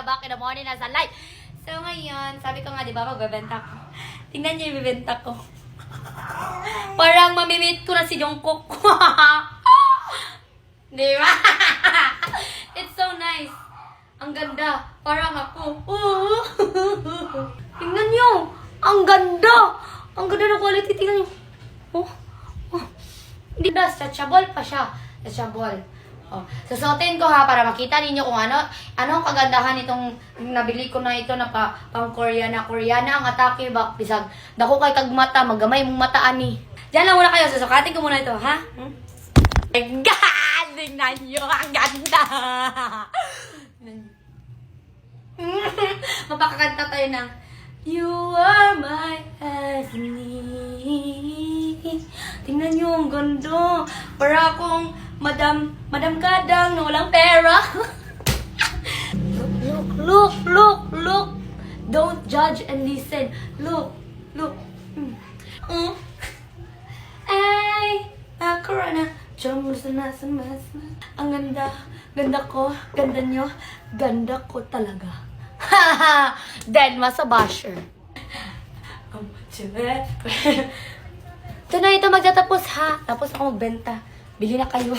na back in the morning na sa live. So ngayon, sabi ko nga, di ba, magbebenta ko. Tingnan niyo yung ibibenta ko. Parang mamimit ko na si Jungkook. Di ba? It's so nice. Ang ganda. Parang ako. Tingnan niyo. Ang ganda. Ang ganda ng quality. Tingnan niyo. Hindi na, stretchable pa siya. Stretchable. Susuotin ko ha para makita ninyo kung ano ang kagandahan nitong nabili ko na ito na pang Koreana. Koreana ang atake bak bisag. Dako kay kag mata, magamay mong mata ani. Diyan lang muna kayo, susukatin ko muna ito, ha? Galing na nyo, ang ganda! Mapakakanta tayo ng You are my destiny. Tingnan nyo, ang ganda. Para akong Madam Kadang na walang pera. Look. Don't judge and listen. Look. Ay, corona. Ang ganda. Ganda ko. Ganda nyo. Ganda ko talaga. Dead masa basher. Ito na ito magtatapos ha. Tapos ako magbenta. Bili na kayo.